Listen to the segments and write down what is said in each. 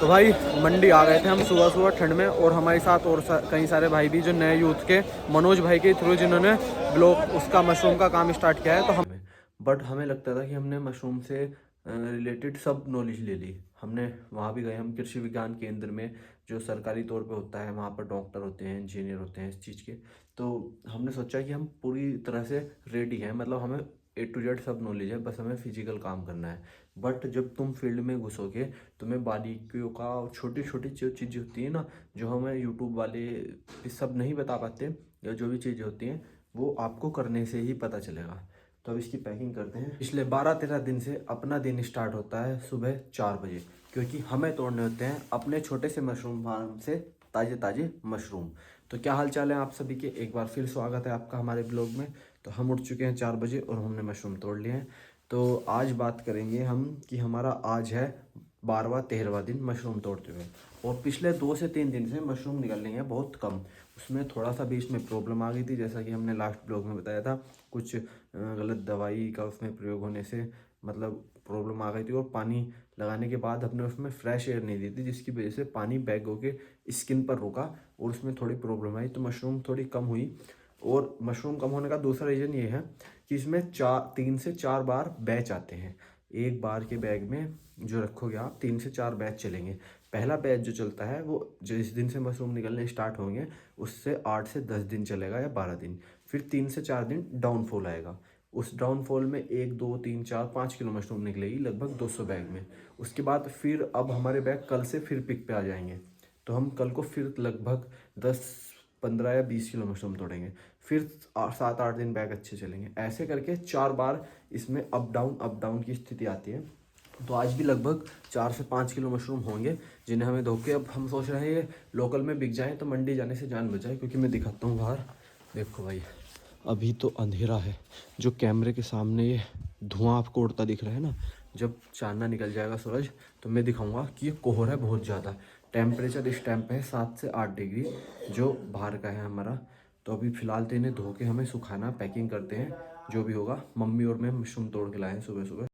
तो भाई मंडी आ गए थे हम सुबह सुबह ठंड में, और हमारे साथ और कई सारे भाई भी जो नए यूथ के मनोज भाई के थ्रू जिन्होंने ब्लॉग उसका मशरूम का काम स्टार्ट किया है। तो हम बट हमें लगता था कि हमने मशरूम से रिलेटेड सब नॉलेज ले ली। हमने वहाँ भी गए, हम कृषि विज्ञान केंद्र में जो सरकारी तौर पे होता है, वहाँ पर डॉक्टर होते हैं, इंजीनियर होते हैं इस चीज़ के। तो हमने सोचा कि हम पूरी तरह से रेडी हैं, मतलब हमें A to Z सब नॉलेज है, बस हमें फिजिकल काम करना है। बट जब तुम फील्ड में घुसोगे, तुम्हें बारीकियों का, छोटी छोटी जो चीज़ें होती है ना, जो हमें यूट्यूब वाले ये सब नहीं बता पाते, या जो भी चीज़ें होती हैं वो आपको करने से ही पता चलेगा। तो अब इसकी पैकिंग करते हैं। पिछले 12-13 दिन से अपना दिन स्टार्ट होता है सुबह 4 बजे, क्योंकि हमें तोड़ने होते हैं अपने छोटे से मशरूम फार्म से ताज़े ताज़े मशरूम। तो क्या हाल चाल है आप सभी के, एक बार फिर स्वागत है आपका हमारे ब्लॉग में। तो हम उठ चुके हैं 4 बजे और हमने मशरूम तोड़ लिए हैं। तो आज बात करेंगे हम कि हमारा आज है 12वां-13वां दिन मशरूम तोड़ते हुए, और पिछले 2 से 3 दिन से मशरूम निकल रही हैं बहुत कम। उसमें थोड़ा सा बीच में प्रॉब्लम आ गई थी, जैसा कि हमने लास्ट ब्लॉग में बताया था। कुछ गलत दवाई का उसमें प्रयोग होने से मतलब प्रॉब्लम आ गई थी, और पानी लगाने के बाद हमने उसमें फ्रेश एयर नहीं दी थी, जिसकी वजह से पानी बैग होके स्किन पर रुका और उसमें थोड़ी प्रॉब्लम आई, तो मशरूम थोड़ी कम हुई। और मशरूम कम होने का दूसरा रीज़न ये है कि इसमें 3 से 4 बार बैच आते हैं। एक बार के बैग में जो रखोगे आप 3 से 4 बैच चलेंगे। पहला बैच जो चलता है वो जिस दिन से मशरूम निकलने स्टार्ट होंगे उससे 8 से 10 दिन चलेगा या 12 दिन। फिर 3 से 4 दिन डाउनफॉल आएगा। उस डाउनफॉल में 1 2 3 4 5 किलो मशरूम निकलेगी लगभग 200 बैग में। उसके बाद फिर अब हमारे बैग कल से फिर पिक पे आ जाएंगे, तो हम कल को फिर लगभग 10 15 या 20 किलो मशरूम तोड़ेंगे। फिर 7-8 दिन बैग अच्छे चलेंगे। ऐसे करके 4 बार इसमें अप डाउन की स्थिति आती है। तो आज भी लगभग 4 से 5 किलो मशरूम होंगे, जिन्हें हमें धो के अब हम सोच रहे हैं ये लोकल में बिक जाएँ तो मंडी जाने से जान बचाए। क्योंकि मैं दिखाता हूँ बाहर, देखो भाई अभी तो अंधेरा है, जो कैमरे के सामने ये धुआं आपको उड़ता दिख रहा है ना, जब चांदना निकल जाएगा सूरज तो मैं दिखाऊंगा कि ये कोहरा है बहुत ज़्यादा। टेम्परेचर इस टाइम पे है 7 से 8 डिग्री, जो बाहर का है हमारा। तो अभी फ़िलहाल तो इन्हें धो के हमें सुखाना, पैकिंग करते हैं, जो भी होगा। मम्मी और मैं मशरूम तोड़ के लाए हैं सुबह सुबह।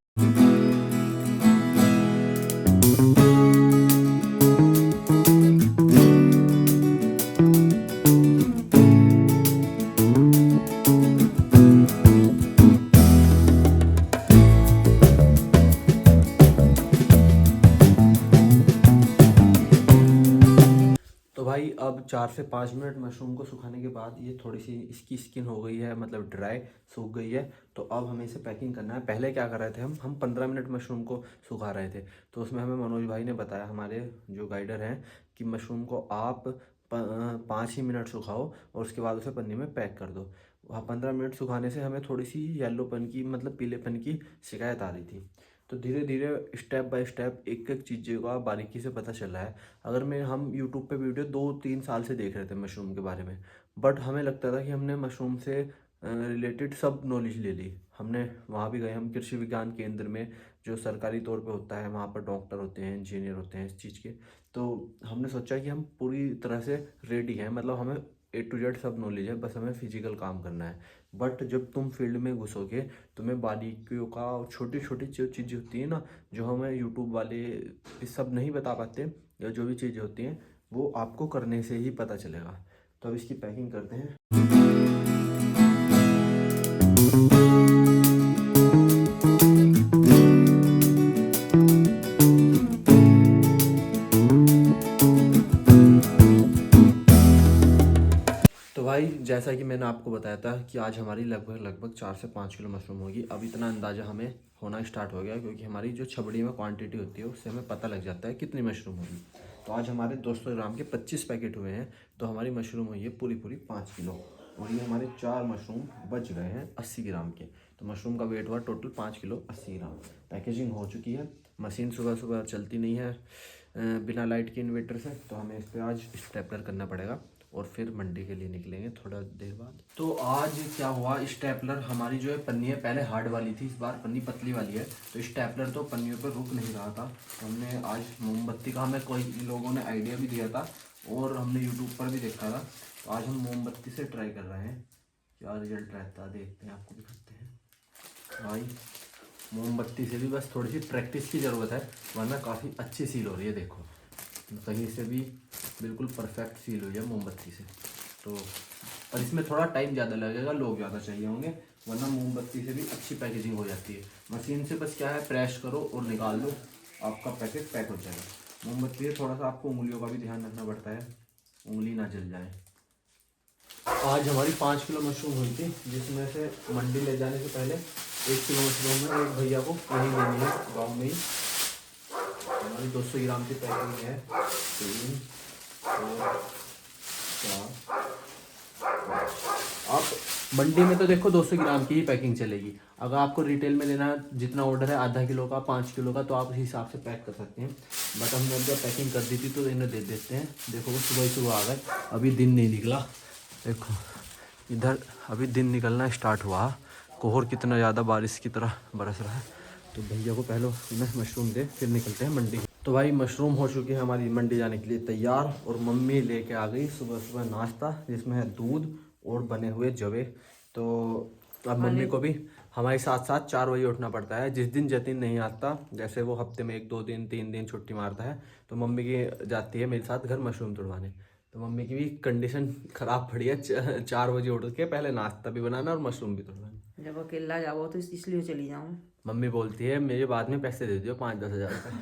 तो भाई अब 4 से 5 मिनट मशरूम को सुखाने के बाद ये थोड़ी सी इसकी स्किन हो गई है, मतलब ड्राई सूख गई है। तो अब हमें इसे पैकिंग करना है। पहले क्या कर रहे थे हम 15 मिनट मशरूम को सुखा रहे थे। तो उसमें हमें मनोज भाई ने बताया, हमारे जो गाइडर हैं, कि मशरूम को आप 5 ही मिनट सुखाओ और उसके बाद उसे पन्नी में पैक कर दो। वहाँ 15 मिनट सुखाने से हमें थोड़ी सी येलोपन की, मतलब पीलेपन की शिकायत आ रही थी। तो धीरे धीरे स्टेप बाय स्टेप एक एक चीज़ों का बारीकी से पता चला है। अगर मैं हम यूट्यूब पे वीडियो 2-3 साल से देख रहे थे मशरूम के बारे में, बट हमें लगता था कि हमने मशरूम से रिलेटेड सब नॉलेज ले ली। हमने वहाँ भी गए, हम कृषि विज्ञान केंद्र में जो सरकारी तौर पे होता है, वहाँ पर डॉक्टर होते हैं, इंजीनियर होते हैं इस चीज़ के। तो हमने सोचा कि हम पूरी तरह से रेडी हैं, मतलब हमें A to Z सब नॉलेज है, बस हमें फिजिकल काम करना है। बट जब तुम फील्ड में घुसोगे, तुम्हें बारीकियों का, छोटी छोटी जो चीज़ें होती है ना, जो हमें यूट्यूब वाले ये सब नहीं बता पाते, या जो भी चीज़ें होती हैं वो आपको करने से ही पता चलेगा। तो अब इसकी पैकिंग करते हैं। तो भाई जैसा कि मैंने आपको बताया था कि आज हमारी लगभग 4 से 5 किलो मशरूम होगी। अब इतना अंदाज़ा हमें होना स्टार्ट हो गया, क्योंकि हमारी जो छबड़ी में क्वांटिटी होती है उससे हमें पता लग जाता है कितनी मशरूम होगी। तो आज हमारे 200 ग्राम के 25 पैकेट हुए हैं, तो हमारी मशरूम हुई है पूरी 5 किलो। और ये हमारे 4 मशरूम बच गए हैं 80 ग्राम के। तो मशरूम का वेट हुआ टोटल 5 किलो 80 ग्राम। पैकेजिंग हो चुकी है। मशीन सुबह सुबह चलती नहीं है बिना लाइट के इन्वर्टर से, तो हमें इस पर आज स्टेपलर करना पड़ेगा और फिर मंडी के लिए निकलेंगे थोड़ा देर बाद। तो आज क्या हुआ, स्टेपलर हमारी जो है पन्नी है, पहले हार्ड वाली थी, इस बार पन्नी पतली वाली है। तो स्टेपलर तो पन्नियों पर रुक नहीं रहा था, तो हमने आज मोमबत्ती का, हमें कोई लोगों ने आइडिया भी दिया था और हमने यूट्यूब पर भी देखा था। तो आज हम मोमबत्ती से ट्राई कर रहे हैं, क्या रिजल्ट रहता है देखते हैं, आपको दिखाते हैं। भाई मोमबत्ती से भी बस थोड़ी सी प्रैक्टिस की ज़रूरत है, वरना काफ़ी अच्छी सील हो रही है। देखो कहीं से भी बिल्कुल परफेक्ट सील हुई है मोमबत्ती से। तो पर इसमें थोड़ा टाइम ज़्यादा लगेगा, लोग ज़्यादा चाहिए होंगे, वरना मोमबत्ती से भी अच्छी पैकेजिंग हो जाती है। मशीन से बस क्या है, प्रेस करो और निकाल लो, आपका पैकेट पैक हो जाएगा। मोमबत्ती से थोड़ा सा आपको उंगलियों का भी ध्यान रखना पड़ता है, उंगली ना जल जाए। आज हमारी 5 किलो मशरूम हुई थी, जिसमें से मंडी ले जाने से पहले 1 किलो मशरूम में एक भैया को यहीं देनी है, गाँव में ही। हमारी 200 ग्राम की पैकिंग है, 3 4 4। आप मंडी में तो देखो 200 ग्राम की ही पैकिंग चलेगी, अगर आपको रिटेल में लेना जितना ऑर्डर है आधा किलो का 5 किलो का, तो आप उस हिसाब से पैक कर सकते हैं। बट हमने जब पैकिंग कर दी थी तो इन्हें दे देते हैं। देखो वो सुबह ही सुबह आ गए, अभी दिन नहीं निकला। देखो इधर अभी दिन निकलना स्टार्ट हुआ, कोहर कितना ज़्यादा बारिश की तरह बरस रहा है। तो भैया को पहले इन्हें मशरूम दे, फिर निकलते हैं मंडी। तो भाई मशरूम हो चुकी है हमारी मंडी जाने के लिए तैयार, और मम्मी लेके आ गई सुबह सुबह नाश्ता, जिसमें है दूध और बने हुए जवे। तो अब मम्मी को भी हमारे साथ साथ 4 बजे उठना पड़ता है। जिस दिन जतिन नहीं आता, जैसे वो हफ्ते में 1 2 दिन 3 दिन छुट्टी मारता है, तो मम्मी की जाती है मेरे साथ घर मशरूम तोड़वाने। तो मम्मी की भी कंडीशन ख़राब पड़ी है, 4 बजे उठ के पहले नाश्ता भी बनाना और मशरूम भी तोड़वाना। जब अकेला जाओ तो इसलिए चली जाऊँ। मम्मी बोलती है मेरे बाद में पैसे दे दियो 5-10 हज़ार रुपये।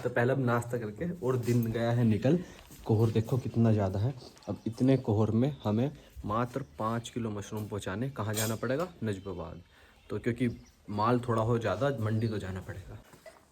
तो पहले अब नाश्ता करके, और दिन गया है निकल। कोहर देखो कितना ज़्यादा है। अब इतने कोहर में हमें मात्र 5 किलो मशरूम पहुंचाने कहाँ जाना पड़ेगा, नजबाबाद। तो क्योंकि माल थोड़ा हो ज़्यादा, मंडी तो जाना पड़ेगा।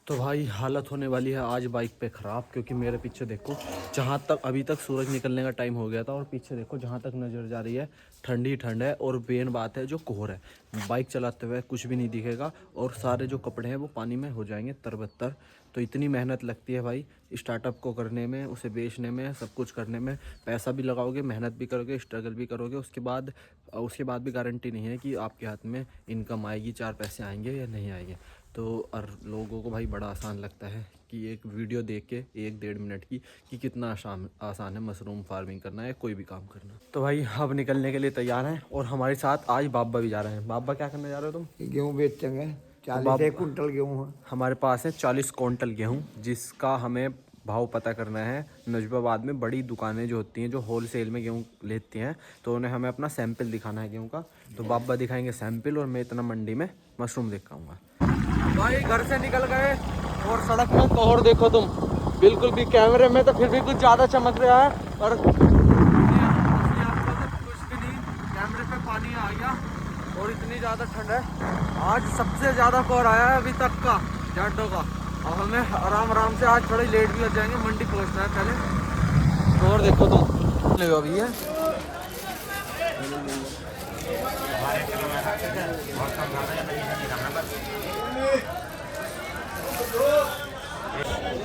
तो भाई हालत होने वाली है आज बाइक पे ख़राब, क्योंकि मेरे पीछे देखो, जहाँ तक अभी तक सूरज निकलने का टाइम हो गया था, और पीछे देखो जहाँ तक नज़र जा रही है ठंडी ठंड है। और मेन बात है जो कोहर है, बाइक चलाते हुए कुछ भी नहीं दिखेगा, और सारे जो कपड़े हैं वो पानी में हो जाएंगे तरबतर। तो इतनी मेहनत लगती है भाई स्टार्टअप को करने में, उसे बेचने में, सब कुछ करने में। पैसा भी लगाओगे, मेहनत भी करोगे, स्ट्रगल भी करोगे, उसके बाद भी गारंटी नहीं है कि आपके हाथ में इनकम आएगी, 4 पैसे आएंगे या नहीं आएंगे। तो और लोगों को भाई बड़ा आसान लगता है कि एक वीडियो देख के 1-1.5 मिनट की, कि कितना आसान है मशरूम फार्मिंग करना है, कोई भी काम करना। तो भाई अब निकलने के लिए तैयार हैं, और हमारे साथ आज बाबा भी जा रहे हैं। बाबा क्या करने जा रहे हो तुम? गेहूँ बेचेंगे। 40 कुंटल गेहूँ है हमारे पास है 40 क्विंटल गेहूँ, जिसका हमें भाव पता करना है। नजबाबाद में बड़ी दुकानें जो होती हैं, जो होलसेल में गेहूँ लेती हैं, तो उन्हें हमें अपना सैंपल दिखाना है गेहूँ का। तो बाबा दिखाएंगे सैंपल, और मैं इतना मंडी में मशरूम देख पाऊँगा। भाई घर से निकल गए, और सड़क में कोहर देखो तुम, बिल्कुल भी कैमरे में तो फिर भी कुछ ज़्यादा चमक रहा है, और कुछ भी नहीं, कैमरे पे पानी आ गया, और इतनी ज़्यादा ठंड है। आज सबसे ज़्यादा कोहर आया है अभी तक का जाटों का। अब हमें आराम से आज थोड़ी लेट भी हो जाएंगे, मंडी पहुंचना है पहले। कोहर देखो तुम अभी है।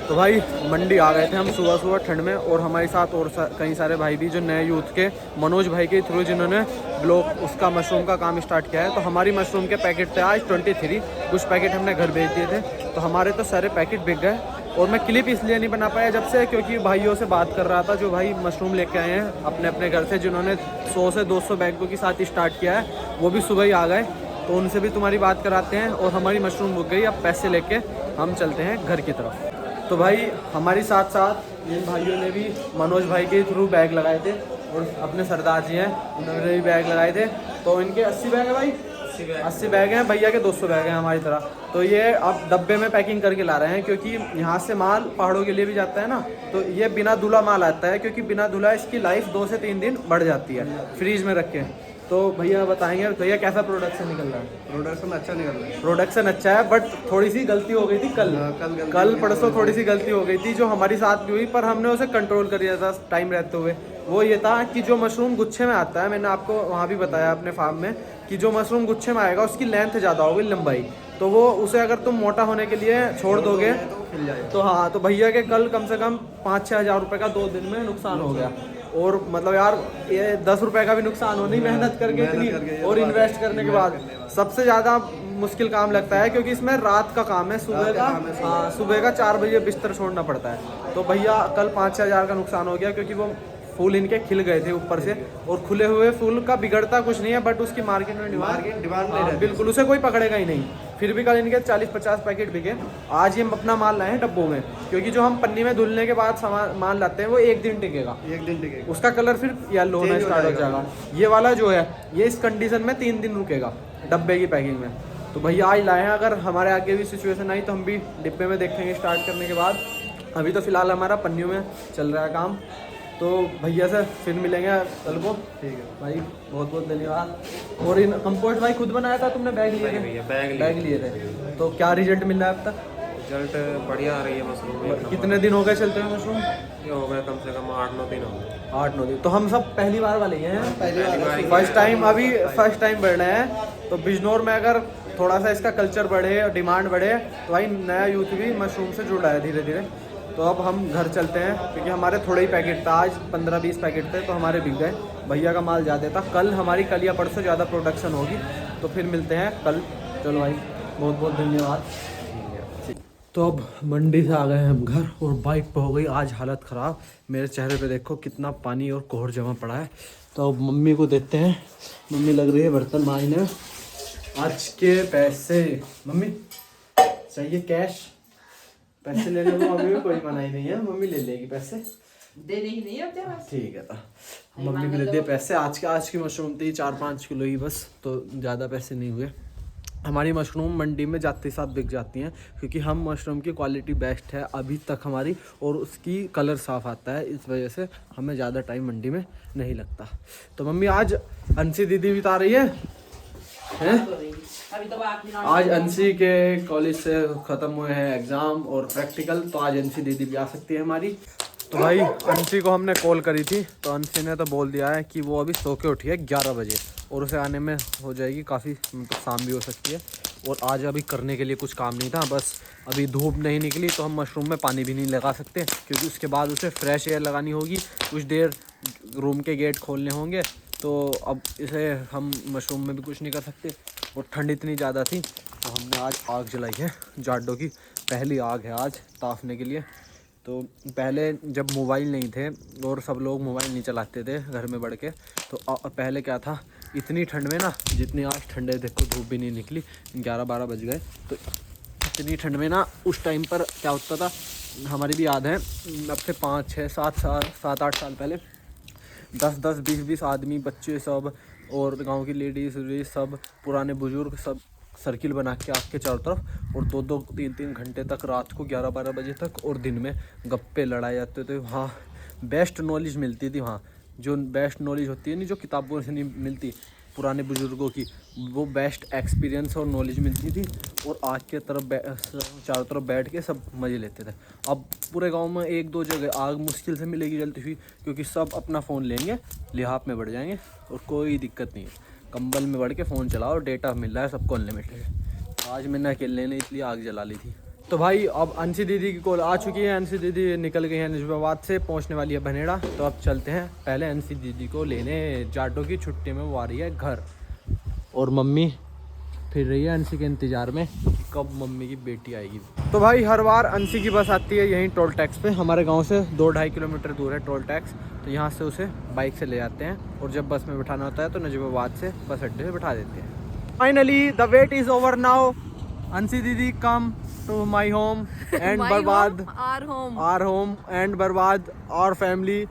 तो भाई मंडी आ गए थे हम सुबह सुबह ठंड में, और हमारे साथ और कई सारे भाई भी जो नए यूथ के, मनोज भाई के थ्रू जिन्होंने ब्लॉक उसका मशरूम का काम स्टार्ट किया है। तो हमारी मशरूम के पैकेट थे आज 23, कुछ पैकेट हमने घर भेज दिए थे, तो हमारे तो सारे पैकेट बिक गए। और मैं क्लिप इसलिए नहीं बना पाया जब से, क्योंकि भाइयों से बात कर रहा था जो भाई मशरूम लेके आए हैं अपने अपने घर से, जिन्होंने 100 से 200 बैगों के साथ स्टार्ट किया है, वो भी सुबह ही आ गए। तो उनसे भी तुम्हारी बात कराते हैं, और हमारी मशरूम बिक गई। अब पैसे लेके हम चलते हैं घर की तरफ। तो भाई हमारे साथ साथ इन भाइयों ने भी मनोज भाई के थ्रू बैग लगाए थे, और अपने सरदार जी हैं उन्होंने भी बैग लगाए थे। तो इनके 80 बैग है भाई, 80 बैग हैं, भैया के 200 बैग हैं हमारी तरह। तो ये अब डब्बे में पैकिंग करके ला रहे हैं, क्योंकि यहाँ से माल पहाड़ों के लिए भी जाता है ना, तो ये बिना धुला माल आता है, क्योंकि बिना धुला इसकी लाइफ 2 से 3 दिन बढ़ जाती है फ्रीज में रख के। तो भैया बताएंगे भैया कैसा प्रोडक्शन निकल रहा है? प्रोडक्शन अच्छा निकल रहा है। प्रोडक्शन अच्छा है, बट थोड़ी सी गलती हो गई थी कल परसों थोड़ी सी गलती हो गई थी, जो हमारी साथ भी हुई, पर हमने उसे कंट्रोल कर लिया था टाइम रहते हुए। वो ये था कि जो मशरूम गुच्छे में आता है, मैंने आपको वहाँ भी बताया अपने फार्म में, कि जो मशरूम गुच्छे में आएगा उसकी लेंथ ज़्यादा होगी, लंबाई, तो वो उसे अगर तुम मोटा होने के लिए छोड़ दोगे तो हाँ, तो भैया के कल कम से कम 5-6 हज़ार रुपये का 2 दिन में नुकसान हो गया। और मतलब यार ये 10 रुपये का भी नुकसान हो नहीं, मेहनत करके इतनी और इन्वेस्ट करने के बाद। सबसे ज़्यादा मुश्किल काम लगता है, क्योंकि इसमें रात का काम है, सुबह का 4 बजे बिस्तर छोड़ना पड़ता है। तो भैया कल 5-6 हज़ार का नुकसान हो गया, क्योंकि वो फूल इनके खिल गए थे ऊपर से, और खुले हुए फूल का बिगड़ता कुछ नहीं है, बट उसकी मार्केट में डिमांड बिल्कुल, उसे कोई पकड़ेगा ही नहीं। फिर भी कल इनके 40-50 पैकेट बिके। आज ये अपना माल लाए हैं डब्बों में, क्योंकि जो हम पन्नी में धुलने के बाद सामान माल लाते हैं वो एक दिन टिकेगा, उसका कलर फिर येलो होना स्टार्ट हो जाएगा। ये वाला जो है ये इस कंडीशन में 3 दिन रुकेगा डब्बे की पैकिंग में। तो भैया आज लाए हैं, अगर हमारे आगे भी सिचुएशन आई तो हम भी डिब्बे में देखेंगे स्टार्ट करने के बाद। अभी तो फिलहाल हमारा पन्नियों में चल रहा है काम। तो भैया से फिर मिलेंगे कल को। ठीक है भाई, बहुत बहुत धन्यवाद। और इन कंपोस्ट भाई खुद बनाया था तुमने? बैग लिए थे? बैग लिए थे। तो क्या रिजल्ट मिल रहा है अब तक? रिजल्ट बढ़िया आ रही है मशरूम। कितने दिन हो गए चलते हुए मशरूम? ये हो गए कम से कम 8-9 दिन हो गए। 8-9 दिन। तो हम सब पहली बार वाले ही हैं, फर्स्ट टाइम, अभी फर्स्ट टाइम बढ़ रहे हैं। तो बिजनौर में अगर थोड़ा सा इसका कल्चर बढ़े और डिमांड बढ़े तो भाई नया यूथ भी मशरूम से जुड़ा है धीरे धीरे। तो अब हम घर चलते हैं, क्योंकि हमारे थोड़े ही पैकेट था, आज 15-20 पैकेट थे तो हमारे बिक गए। भैया का माल ज़्यादा था, कल या परसों ज़्यादा प्रोडक्शन होगी, तो फिर मिलते हैं कल। चलो भाई, बहुत बहुत धन्यवाद। तो अब मंडी से आ गए हैं हम घर, और बाइक पे हो गई आज हालत ख़राब। मेरे चेहरे पे देखो कितना पानी और कोहर जमा पड़ा है। तो अब मम्मी को देते हैं, मम्मी लग रही है बर्तन मांजने। आज के पैसे मम्मी चाहिए, कैश पैसे लेने को मम्मी में कोई मनाही नहीं है, मम्मी ले लेगी पैसे, देने ही नहीं होते बस। ठीक है। तो मम्मी को दे दिए पैसे। आज की मशरूम थी 4-5 किलो ही बस, तो ज़्यादा पैसे नहीं हुए। हमारी मशरूम मंडी में जाते साथ बिक जाती हैं, क्योंकि हम मशरूम की क्वालिटी बेस्ट है अभी तक हमारी, और उसकी कलर साफ़ आता है, इस वजह से हमें ज़्यादा टाइम मंडी में नहीं लगता। तो मम्मी आज अंशी दीदी भी आ रही है हैं? अभी तो आज अंशी के कॉलेज से ख़त्म हुए हैं एग्ज़ाम और प्रैक्टिकल, तो आज अंशी दीदी भी आ सकती है हमारी। तो भाई अंशी को हमने कॉल करी थी, तो अंशी ने तो बोल दिया है कि वो अभी सो के उठी है 11 बजे, और उसे आने में हो जाएगी काफ़ी, मतलब शाम भी हो सकती है। और आज अभी करने के लिए कुछ काम नहीं था, बस अभी धूप नहीं निकली तो हम मशरूम में पानी भी नहीं लगा सकते, क्योंकि उसके बाद उसे फ्रेश एयर लगानी होगी, कुछ देर रूम के गेट खोलने होंगे। तो अब इसे हम मशरूम में भी कुछ नहीं कर सकते, और ठंड इतनी ज़्यादा थी तो हमने आज आग जलाई है, जाडो की पहली आग है आज तापने के लिए। तो पहले जब मोबाइल नहीं थे और सब लोग मोबाइल नहीं चलाते थे घर में बढ़ के, तो पहले क्या था, इतनी ठंड में ना, जितनी आज ठंड है, देखो धूप भी नहीं निकली, 11-12 बज गए, तो इतनी ठंड में ना उस टाइम पर क्या होता था, हमारी भी याद है, अब से 5-6-7-8 साल पहले 10-10, 20-20 आदमी, बच्चे सब, और गांव की लेडीज़ सब, पुराने बुजुर्ग सब सर्किल बना के आग के चारों तरफ, और 2-2, 3-3 घंटे तक, रात को 11-12 बजे तक, और दिन में गप्पे लड़ाए जाते थे। वहाँ बेस्ट नॉलेज मिलती थी, वहाँ जो बेस्ट नॉलेज होती है नहीं, जो किताबों से नहीं मिलती, पुराने बुजुर्गों की, वो बेस्ट एक्सपीरियंस और नॉलेज मिलती थी, और आग के तरफ चारों तरफ बैठ के सब मज़े लेते थे। अब पूरे गांव में 1-2 जगह आग मुश्किल से मिलेगी जलती हुई, क्योंकि सब अपना फ़ोन लेंगे, लिहाफ में बढ़ जाएंगे, और कोई दिक्कत नहीं है, कंबल में बढ़ के फ़ोन चलाओ, डेटा मिल रहा है सबको अनलिमिटेड। आज मैंने अकेले ने इसलिए आग जला ली थी। तो भाई अब अंशी दीदी की कॉल आ चुकी है, अंशी दीदी निकल गई है निजामाबाद से, पहुंचने वाली है बनेड़ा। तो अब चलते हैं पहले अंशी दीदी को लेने, जाडो की छुट्टी में वो आ रही है घर, और मम्मी फिर रही है अंशी के इंतज़ार में कब मम्मी की बेटी आएगी। तो भाई हर बार अंशी की बस आती है यहीं टोल टैक्स पे, हमारे गांव से 2-2.5 किलोमीटर दूर है टोल टैक्स, तो यहाँ से उसे बाइक से ले जाते हैं, और जब बस में बिठाना होता है तो नजीबाबाद से बस अड्डे से बिठा देते हैं। Finally the wait is over now, Anshi दीदी come to my home and बर्बाद आर होम एंड बर्बाद आवर फैमिली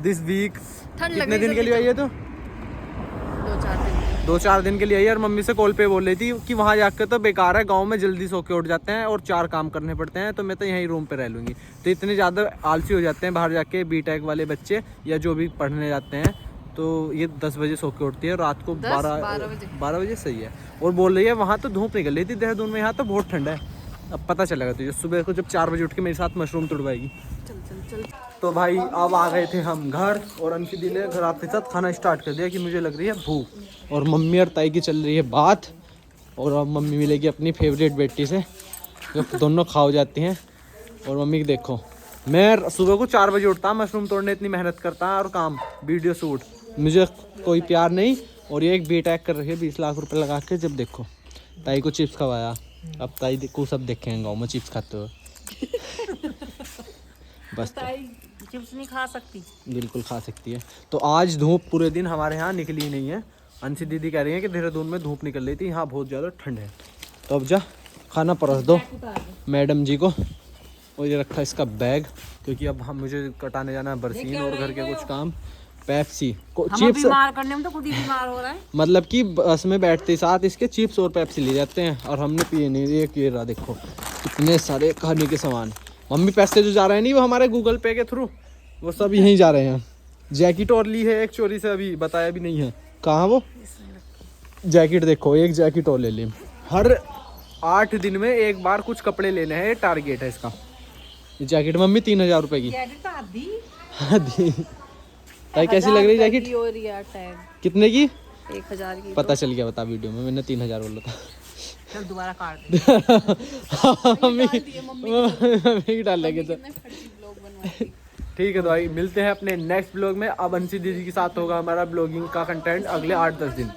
दिस वीक। कितने दिन के लिए आई है? तो 2-4 दिन के लिए आई है, और मम्मी से कॉल पे बोल रही थी कि वहाँ जाकर तो बेकार है, गांव में जल्दी सो के उठ जाते हैं और 4 काम करने पड़ते हैं, तो मैं तो यहीं रूम पे रह लूँगी। तो इतने ज़्यादा आलसी हो जाते हैं बाहर जाके बीटेक वाले बच्चे, या जो भी पढ़ने जाते हैं, तो ये 10 बजे सो के उठती है, रात को 12 बजे सही है। और बोल रही है वहाँ तो धूप निकल रही थी देहरादून में, यहाँ तो बहुत ठंडा है। अब पता चलेगा तुझे सुबह को जब 4 बजे उठ के मेरे साथ मशरूम तुड़वाएगी। चल। तो भाई अब आ गए थे हम घर, और अंशी दी ने घर आपके साथ खाना स्टार्ट कर दिया कि मुझे लग रही है भूख, और मम्मी और ताई की चल रही है बात, और अब मम्मी मिलेगी अपनी फेवरेट बेटी से, जो दोनों खा हो जाती हैं। और मम्मी की देखो, मैं सुबह को 4 बजे उठता, मशरूम तोड़ने इतनी मेहनत करता, और काम वीडियो शूट, मुझे कोई प्यार नहीं, और ये एक बीटेक कर रही है 20 लाख रुपए लगा के। जब देखो ताई को चिप्स खवाया, अब ताई को सब देखेंगे गाँव में चिप्स खाते हुए। बस चिप्स नहीं खा सकती? बिल्कुल खा सकती है। तो आज धूप पूरे दिन हमारे यहाँ निकली नहीं है। अंशी दीदी कह रही है कि देहरादून में धूप निकल रही थी, यहाँ बहुत ज़्यादा ठंड है। तो अब जा खाना परस दो मैडम जी को। और ये रखा इसका बैग, क्योंकि अब हम मुझे कटाने जाना है बरसीन और घर के कुछ काम। पेप्सी चिप्स बीमार करने में तो खुद ही बीमार हो रहा है। मतलब कि बस में बैठते साथ इसके चिप्स और पेप्सी ले जाते हैं और हमने पिए नहीं। ये रहा देखो कितने सारे खाने के सामान। मम्मी पैसे जो जा रहे हैं नहीं वो हमारे गूगल पे के थ्रू, वो सब यहीं जा रहे हैं। जैकेट और ली है एक चोरी से, अभी बताया भी नहीं है कहाँ वो जैकेट। देखो एक जैकेट और ले ली। हर 8 दिन में एक बार कुछ कपड़े लेने हैं, ये टारगेट है इसका। ये जैकेट मम्मी 3000 रुपए की। जैकेट तो आधी आधी। भाई कैसी लग रही जैकेट? कितने की? 1000 की। पता चल गया, बता वीडियो में मैंने 3000 बोला था। चल दोबारा काट दे। मम्मी डाल लेंगे तो ठीक है। तो भाई मिलते हैं अपने नेक्स्ट ब्लॉग में। अब अंशी दीदी के साथ होगा हमारा ब्लॉगिंग का कंटेंट अगले 8-10 दिन।